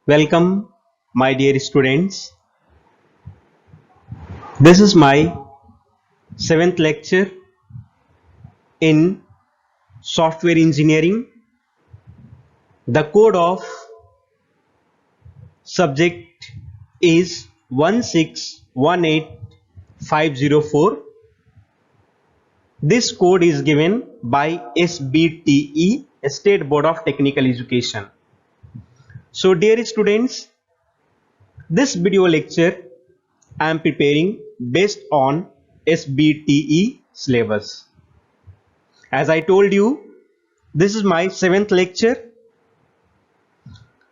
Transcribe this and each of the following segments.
Welcome, my dear students. This is my seventh lecture in software engineering. The code of subject is 1618504. This code is given by SBTE, State Board of Technical Education. So, dear students, this video lecture I am preparing based on SBTE syllabus. As I told you, this is my seventh lecture.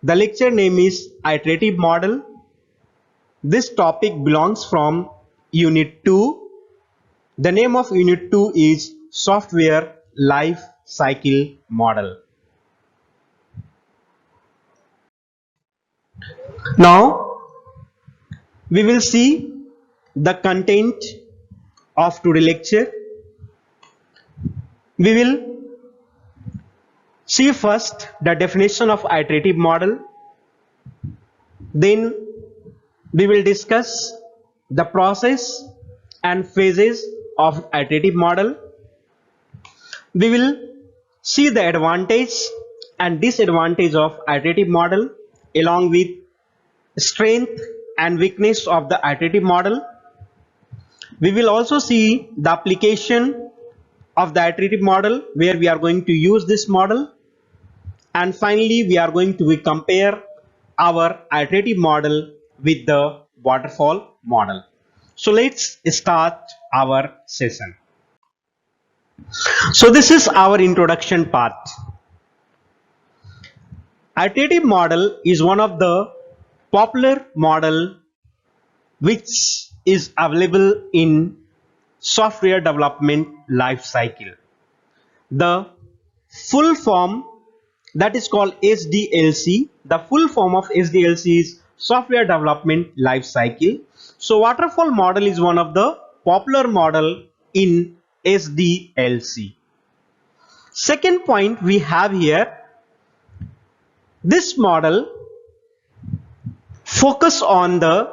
The lecture name is Iterative Model. This topic belongs from Unit 2. The name of Unit 2 is Software Life Cycle Model. Now, we will see the content of today's lecture. We will see first the definition of iterative model. Then we will discuss the process and phases of iterative model. We will see the advantage and disadvantage of iterative model along with strength and weakness of the iterative model. We will also see the application of the iterative model where we are going to use this model, and finally we are going to compare our iterative model with the waterfall model. So let's start our session. So this is our introduction part. Iterative model is one of the popular model which is available in software development life cycle. The full form that is called SDLC. The full form of SDLC is software development life cycle. So waterfall model is one of the popular model in SDLC. Second point we have here, this model focus on the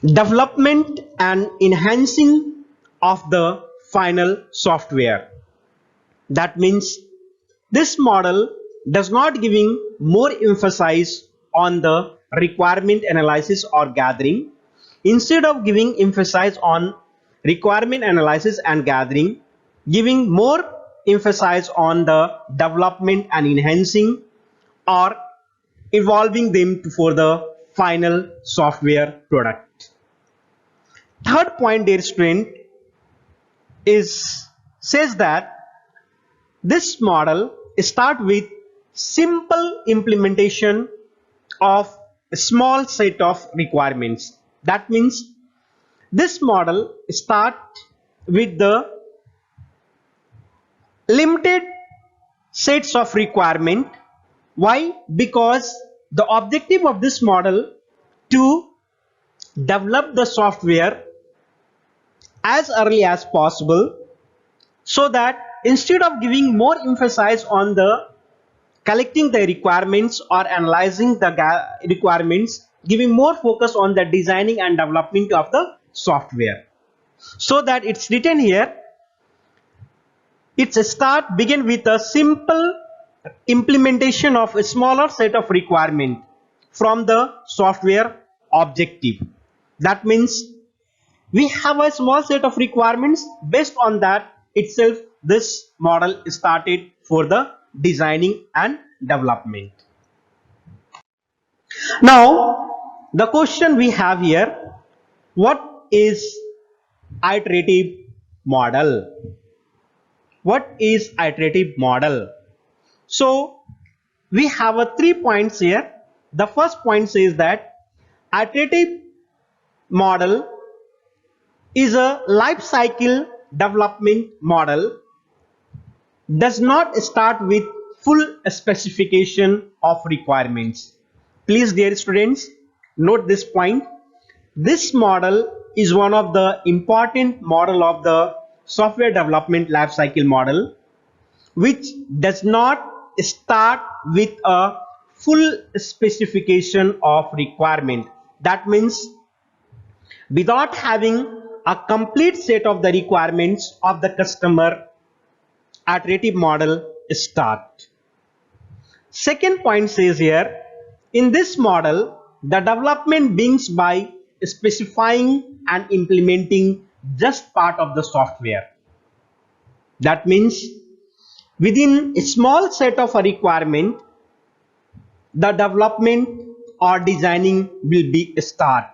development and enhancing of the final software. That means this model does not giving more emphasis on the requirement analysis or gathering. Instead of giving emphasis on requirement analysis and gathering, giving more emphasis on the development and enhancing or evolving them for the final software product. Third point, dear student, says that this model start with simple implementation of a small set of requirements. That means this model start with the limited sets of requirement. Why? Because the objective of this model to develop the software as early as possible, so that instead of giving more emphasis on the collecting the requirements or analyzing the requirements, giving more focus on the designing and development of the software. So that it's written here, its start begin with a simple implementation of a smaller set of requirement from the software objective. That means we have a small set of requirements. Based on that itself, this model started for the designing and development. Now the question we have here, what is iterative model? What is iterative model? So we have 3 points here. The first point says that iterative model is a life cycle development model, does not start with full specification of requirements. Please, dear students, note this point. This model is one of the important model of the software development life cycle model, which does not start with a full specification of requirement. That means without having a complete set of the requirements of the customer, iterative model start. Second point says here, in this model, the development begins by specifying and implementing just part of the software. That means within a small set of a requirement, the development or designing will be start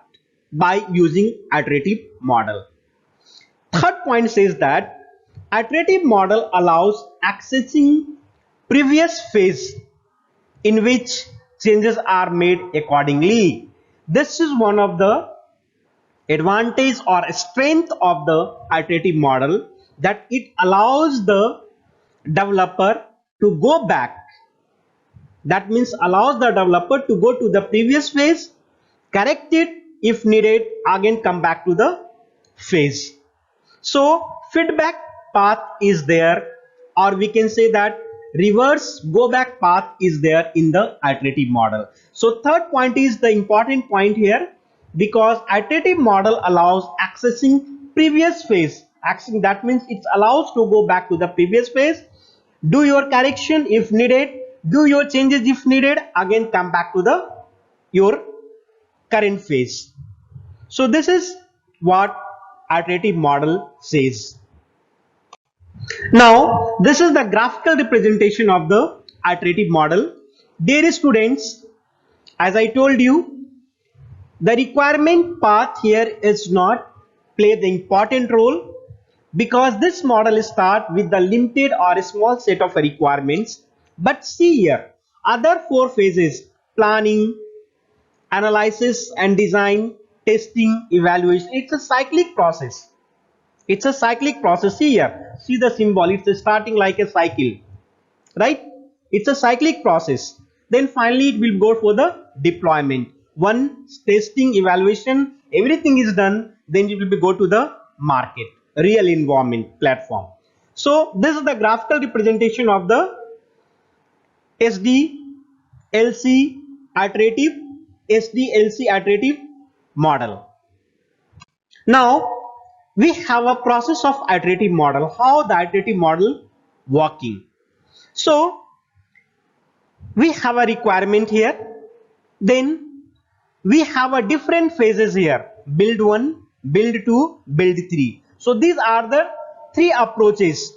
by using iterative model. Third point says that iterative model allows accessing previous phase in which changes are made accordingly. This is one of the advantage or strength of the iterative model, that it allows the developer to go back. That means allows the developer to go to the previous phase, correct it if needed, again come back to the phase. So feedback path is there, or we can say that reverse go back path is there in the iterative model. So third point is the important point here, because iterative model allows accessing previous phase. That means it allows to go back to the previous phase, do your correction if needed, do your changes if needed, again come back to the your current phase. So this is what iterative model says. Now this is the graphical representation of the iterative model. Dear students, as I told you, the requirement path here is not play the important role, because this model start with the limited or a small set of requirements. But see here, other four phases: planning, analysis and design, testing, evaluation. It's a cyclic process. It's a cyclic process. See here, see the symbol, it's starting like a cycle, right? It's a cyclic process. Then finally it will go for the deployment. Once testing, evaluation, everything is done, then it will go to the market, real environment platform. So this is the graphical representation of the SDLC iterative model. Now we have a process of iterative model, how the iterative model working. So we have a requirement here, then we have a different phases here: build 1, build 2, build 3. So these are the three approaches.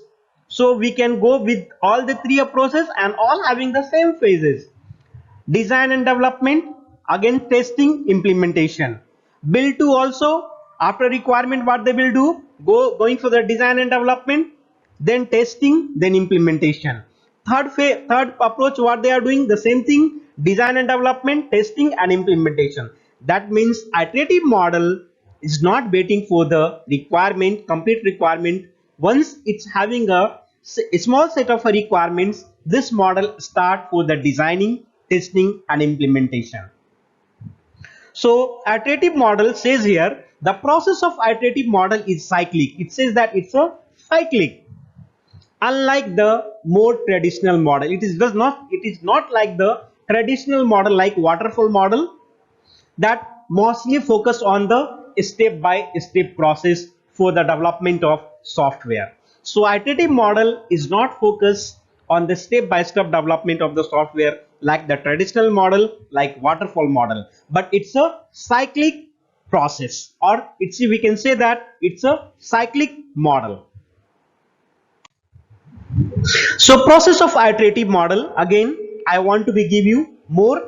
So we can go with all the three approaches and all having the same phases: design and development, again testing, implementation. Build 2 also, after requirement what they will do, going for the design and development, then testing, then implementation. Third approach, what they are doing, the same thing: design and development, testing and implementation. That means iterative model is not waiting for the requirement, complete requirement. Once it's having a small set of requirements, this model start for the designing, testing and implementation. So iterative model says here, the process of iterative model is cyclic. It says that it's a cyclic. Unlike the more traditional model, it is not like the traditional model like waterfall model that mostly focus on the step by step process for the development of software. So iterative model is not focused on the step by step development of the software like the traditional model, like waterfall model, but it's a cyclic process, or we can say that it's a cyclic model. So process of iterative model, again I want to give you more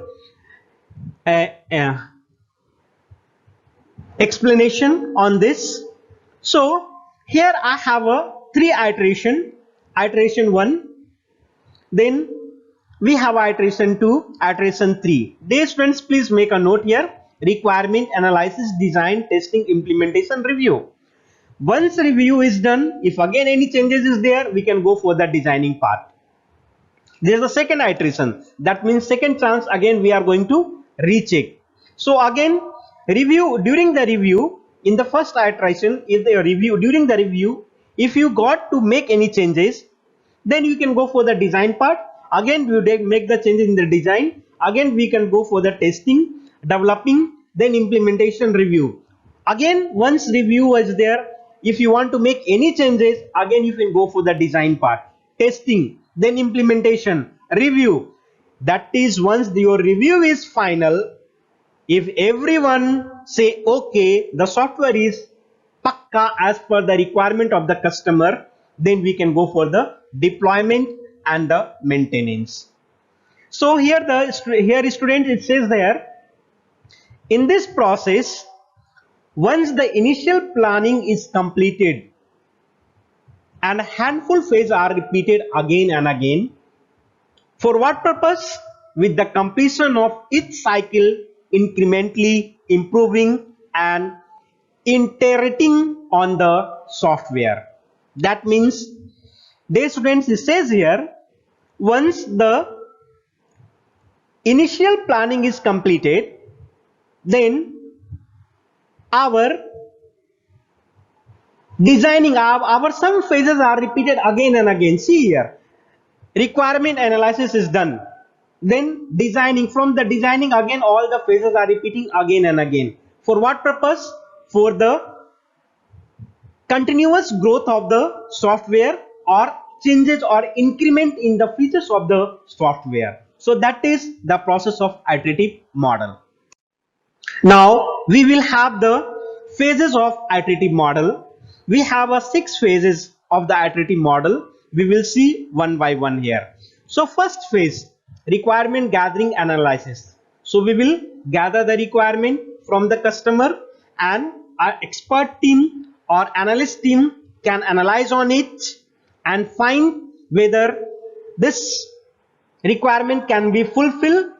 explanation on this. So here I have a 3 iteration: iteration 1, then we have iteration 2, iteration 3. Dear students, please make a note here: requirement, analysis, design, testing, implementation, review. Once review is done, if again any changes is there, we can go for the designing part. There is a second iteration, that means second chance, again we are going to recheck. So again review, during the review, in the first iteration, during the review, if you got to make any changes, then you can go for the design part. again we make the changes in the design, again we can go for the testing, developing, then implementation, review. Again once review is there, if you want to make any changes, again you can go for the design part, testing, then implementation, review. That is once your review is final, if everyone say okay, the software is pakka as per the requirement of the customer, then we can go for the deployment and the maintenance. So here student, it says there, in this process, once the initial planning is completed and a handful phase are repeated again and again, for what purpose? With the completion of each cycle incrementally improving and iterating on the software. That means, dear students, it says here, once the initial planning is completed, then our designing, our some phases are repeated again and again. See here, requirement analysis is done, then designing, from the designing again all the phases are repeating again and again. For what purpose? For the continuous growth of the software or changes or increment in the features of the software. So that is the process of iterative model. Now we will have the phases of iterative model. We have a 6 phases of the iterative model. We will see one by one here. So first phase, requirement gathering analysis. So we will gather the requirement from the customer, and our expert team or analyst team can analyze on it and find whether this requirement can be fulfilled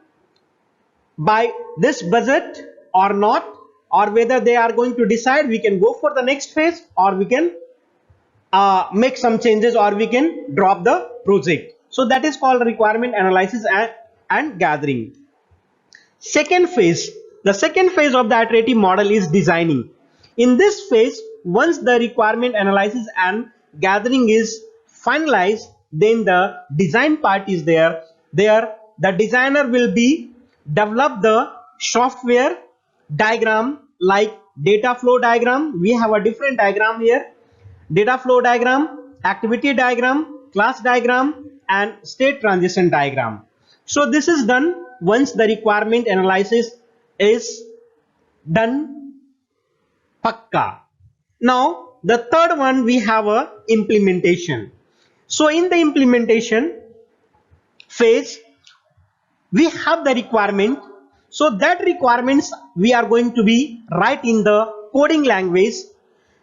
by this budget or not, or whether they are going to decide we can go for the next phase, or we can make some changes, or we can drop the project. So that is called requirement analysis and gathering. Second phase, the second phase of the iterative model is designing. In this phase, once the requirement analysis and gathering is finalized, then the design part is there. There the designer will be develop the software diagram, like data flow diagram. We have a different diagram here: data flow diagram, activity diagram, class diagram, and state transition diagram. So this is done once the requirement analysis is done pakka. Now the third one, we have a implementation. So in the implementation phase, we have the requirement. So that requirements we are going to be write in the coding language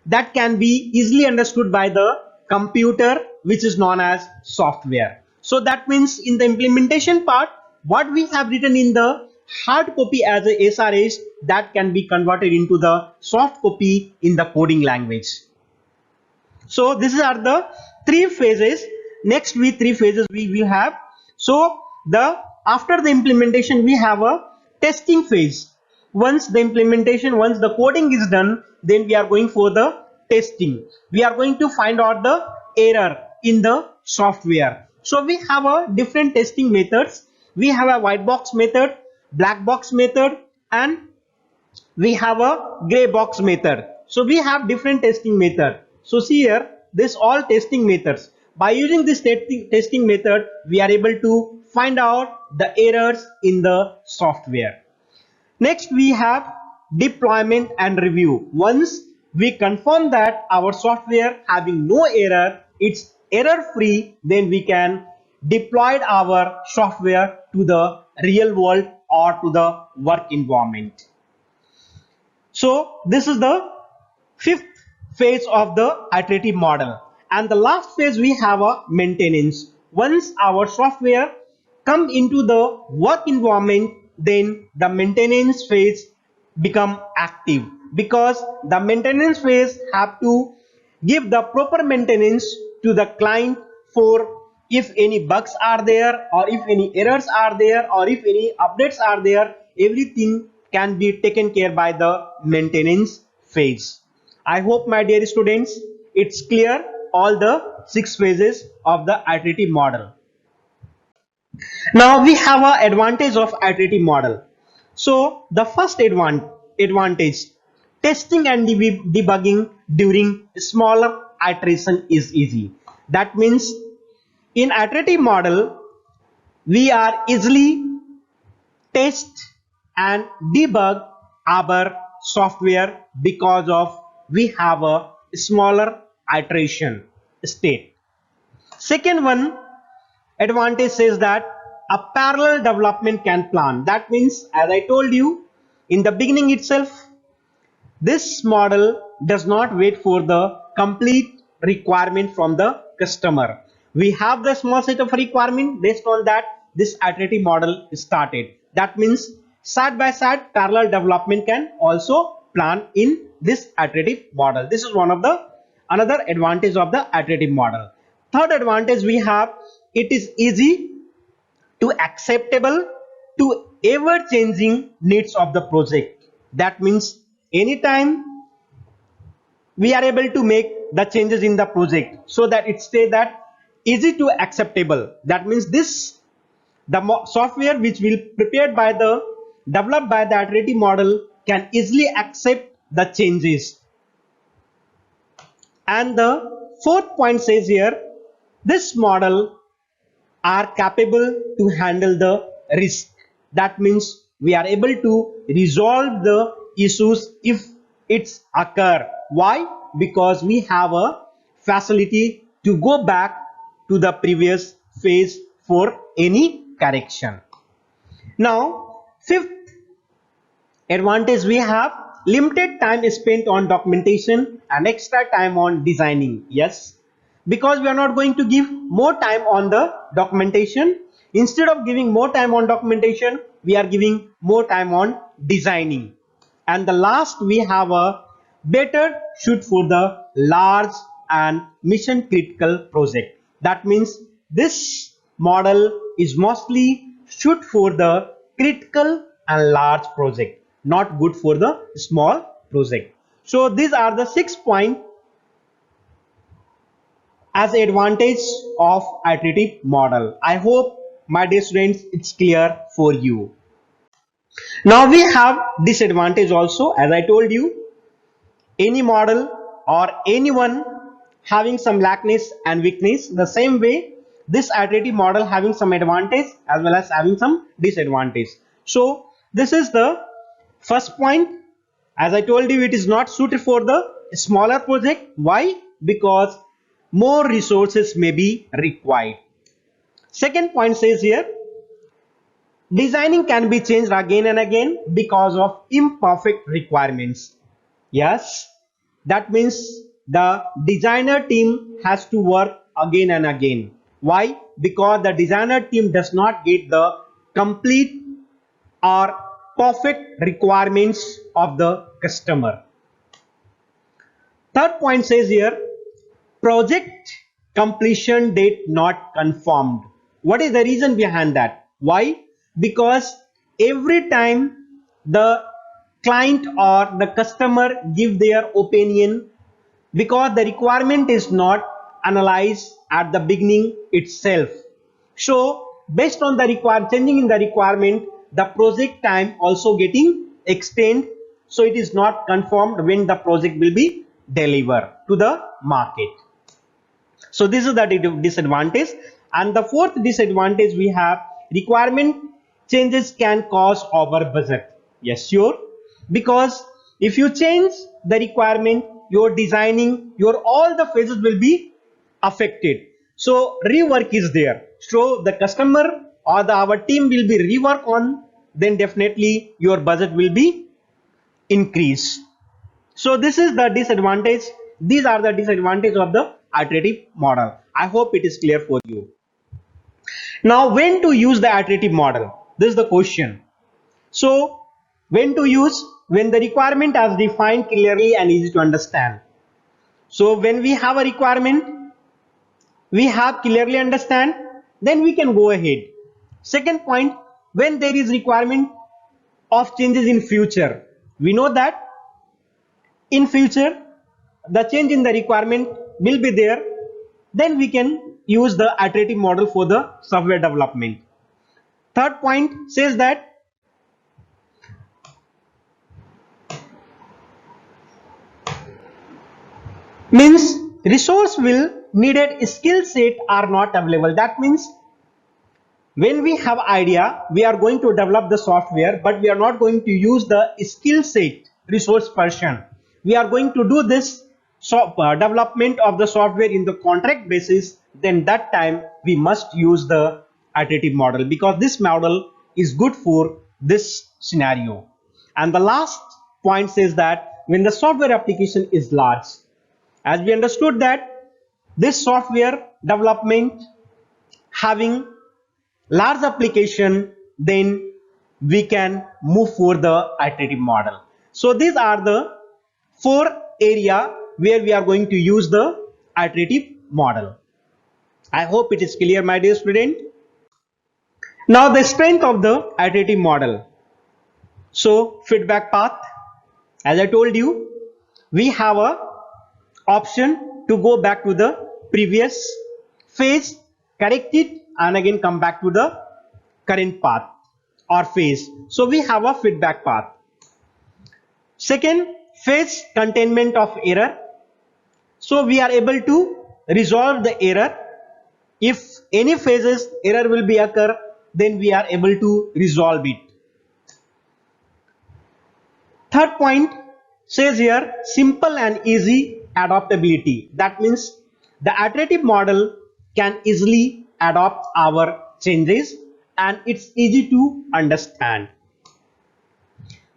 that can be easily understood by the computer, which is known as software. So that means in the implementation part, what we have written in the hard copy as a SRS, that can be converted into the soft copy in the coding language. So these are the 3 phases. Next we 3 phases we will have. So after the implementation, we have a testing phase. Once the implementation, once the coding is done, then we are going for the testing. We are going to find out the error in the software. So we have a different testing methods. We have a white box method, black box method, and we have a gray box method. So we have different testing method. So see here, this all testing methods. By using this testing method, we are able to find out the errors in the software. Next we have deployment and review. Once we confirm that our software having no error, it's error free, then we can deploy our software to the real world or to the work environment. So this is the 5th phase of the iterative model. And the last phase, we have a maintenance. Once our software come into the work environment, then the maintenance phase become active, because the maintenance phase have to give the proper maintenance to the client for if any bugs are there, or if any errors are there, or if any updates are there, everything can be taken care by the maintenance phase. I hope, my dear students, it's clear all the 6 phases of the iterative model. Now we have a advantage of iterative model. So the first advantage, testing and debugging during smaller iteration is easy. That means in iterative model we are easily test and debug our software because of we have a smaller iteration state. Second one advantage says that a parallel development can plan. That means, as I told you in the beginning itself, this model does not wait for the complete requirement from the customer. We have the small set of requirement. Based on that, this iterative model is started. That means side by side parallel development can also plan in this iterative model. This is one of the another advantage of the iterative model. Third advantage we have, it is easy to acceptable to ever changing needs of the project. That means anytime we are able to make the changes in the project so that it stay that easy to acceptable. That means this the software which will prepared by the developed by the iterative model can easily accept the changes. And the fourth point says here, this model are capable to handle the risk. That means we are able to resolve the issues if it's occur. Why? Because we have a facility to go back to the previous phase for any correction. Now, fifth advantage we have, limited time is spent on documentation and extra time on designing. Yes, because we are not going to give more time on the documentation. Instead of giving more time on documentation, we are giving more time on designing. And the last, we have a better suit for the large and mission critical project. That means this model is mostly suit for the critical and large project, not good for the small project. So these are the 6 points as advantage of iterative model. I hope my dear students it's clear for you. Now we have disadvantage also. As I told you, any model or anyone having some lackness and weakness, the same way this iterative model having some advantage as well as having some disadvantage. So this is the first point. As I told you, it is not suited for the smaller project. Why? Because more resources may be required. Second point says here, designing can be changed again and again because of imperfect requirements. Yes, that means the designer team has to work again and again. Why? Because the designer team does not get the complete or perfect requirements of the customer. Third point says here, project completion date not confirmed. What is the reason behind that? Why? Because every time the client or the customer give their opinion, because the requirement is not analyzed at the beginning itself. So based on the changing in the requirement, the project time also getting extended. So it is not confirmed when the project will be delivered to the market. So this is the disadvantage. And the fourth disadvantage we have, requirement changes can cause over budget. Yes, sure. Because if you change the requirement, your designing, your all the phases will be affected. So rework is there. So the customer or our team will be rework on, then definitely your budget will be increased. So this is the disadvantage. These are the disadvantages of the iterative model. I hope it is clear for you. Now when to use the iterative model? This is the question. So when to use? When the requirement is defined clearly and easy to understand. So when we have a requirement, we have clearly understand, then we can go ahead. Second point, when there is requirement of changes in future, we know that in future the change in the requirement will be there, then we can use the iterative model for the software development. Third point says that means resource will needed skill set are not available. That means when we have idea, we are going to develop the software, but we are not going to use the skill set resource person. We are going to do this development of the software in the contract basis. Then that time we must use the iterative model, because this model is good for this scenario. And the last point says that when the software application is large, as we understood that this software development having large application, then we can move for the iterative model. So these are the 4 area where we are going to use the iterative model. I hope it is clear, my dear student. Now the strength of the iterative model. So feedback path, as I told you, we have a option to go back to the previous phase, correct it, and again come back to the current path or phase. So we have a feedback path. Second, phase containment of error. So we are able to resolve the error. If any phases error will be occur, then we are able to resolve it. Third point says here, simple and easy adaptability. That means the iterative model can easily adopt our changes and it's easy to understand.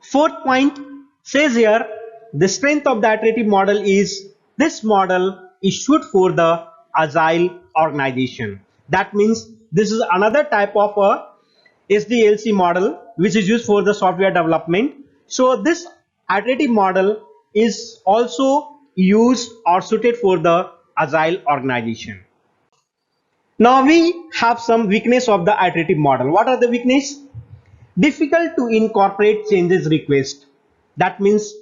Fourth point says here, the strength of the iterative model is this model is suited for the agile organization. That means this is another type of a SDLC model which is used for the software development. So this iterative model is also used or suited for the agile organization. Now we have some weakness of the iterative model. What are the weakness? Difficult to incorporate changes request. That means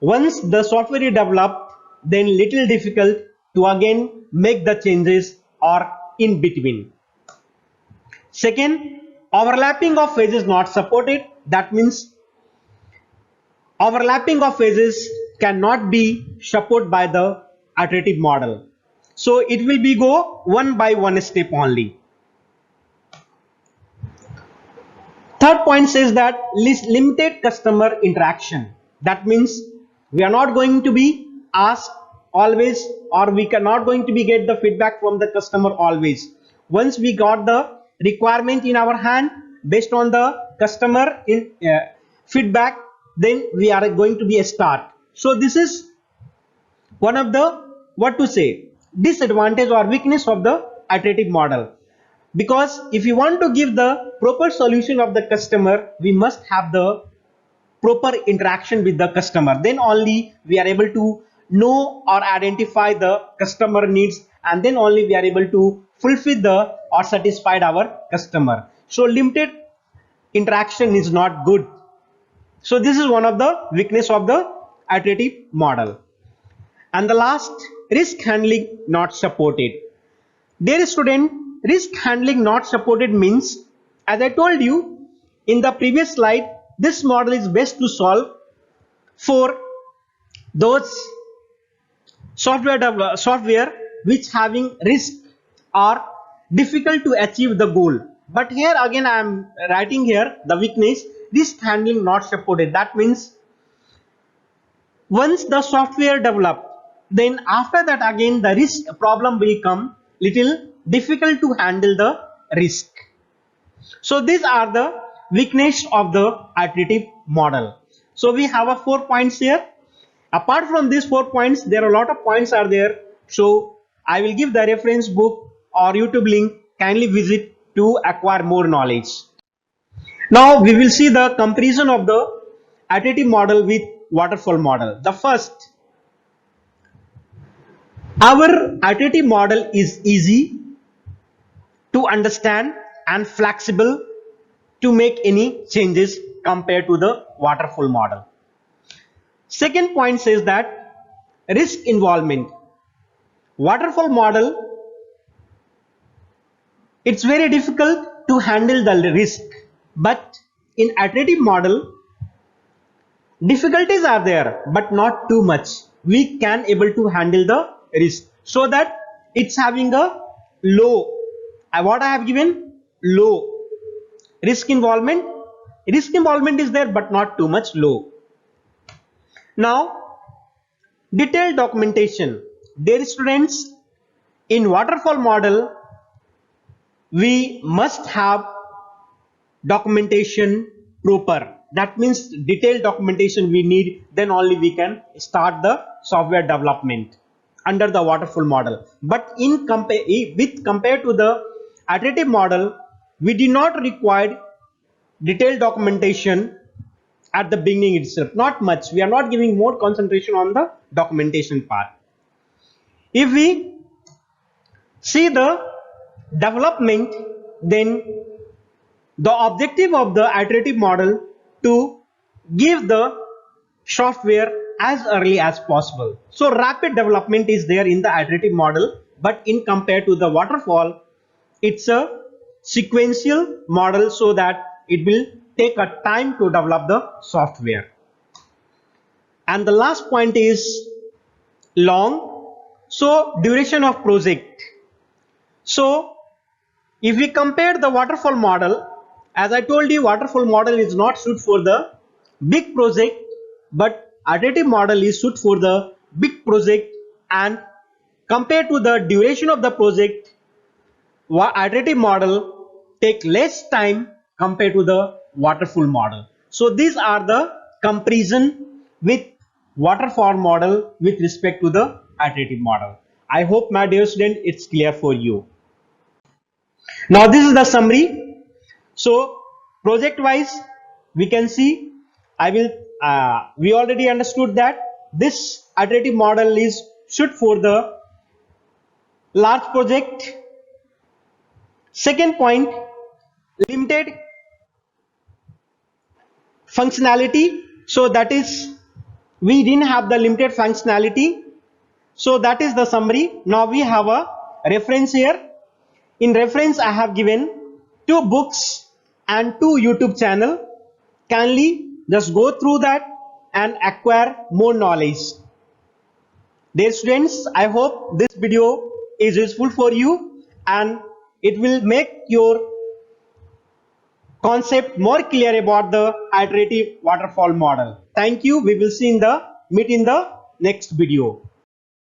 once the software is developed, then little difficult to again make the changes or in between. Second, overlapping of phases not supported. That means overlapping of phases cannot be supported by the iterative model. So it will be go one by one step only. Third point says that limited customer interaction. That means we are not going to be asked always, or we cannot going to be get the feedback from the customer always. Once we got the requirement in our hand based on the customer in feedback, then we are going to be a start. So this is one of the, what to say, disadvantage or weakness of the iterative model. Because if you want to give the proper solution of the customer, we must have the proper interaction with the customer. Then only we are able to know or identify the customer needs, and then only we are able to fulfill the or satisfy our customer. So limited interaction is not good. So this is one of the weakness of the iterative model. And the last, risk handling not supported. Dear student, risk handling not supported means, as I told you in the previous slide, this model is best to solve for those software which having risk or difficult to achieve the goal. But here again I am writing here the weakness, risk handling not supported. That means once the software developed, then after that again the risk problem will come, little difficult to handle the risk. So these are the weakness of the iterative model. So we have a 4 points here. Apart from these 4 points, there are a lot of points are there. So I will give the reference book or YouTube link. Kindly visit to acquire more knowledge. Now we will see the comparison of the iterative model with waterfall model. The first, our iterative model is easy to understand and flexible to make any changes compared to the waterfall model. Second point says that risk involvement. Waterfall model, it's very difficult to handle the risk, but in iterative model difficulties are there but not too much. We can able to handle the risk, so that it's having a low, what I have given, low risk involvement. Risk involvement is there but not too much, low. Now detailed documentation. Dear students, in waterfall model we must have documentation proper. That means detailed documentation we need, then only we can start the software development under the waterfall model. But in compared to the iterative model, we do not require detailed documentation at the beginning itself, not much. We are not giving more concentration on the documentation part. If we see the development, then the objective of the iterative model to give the software as early as possible. So rapid development is there in the iterative model, but in compared to the waterfall, it's a sequential model, so that it will take a time to develop the software. And the last point is long. So duration of project. So if we compare the waterfall model, as I told you, waterfall model is not suited for the big project, but iterative model is suited for the big project. And compared to the duration of the project, iterative model take less time compared to the waterfall model. So these are the comparison with waterfall model with respect to the iterative model. I hope, my dear student, it's clear for you. Now this is the summary. So project wise we can see, we already understood that this iterative model is suited for the large project. Second point, limited functionality. So that is, we didn't have the limited functionality. So that is the summary. Now we have a reference here. In reference I have given 2 books and 2 YouTube channel. Kindly just go through that and acquire more knowledge. Dear students, I hope this video is useful for you and it will make your concept more clear about the iterative waterfall model. Thank you. We will meet in the next video.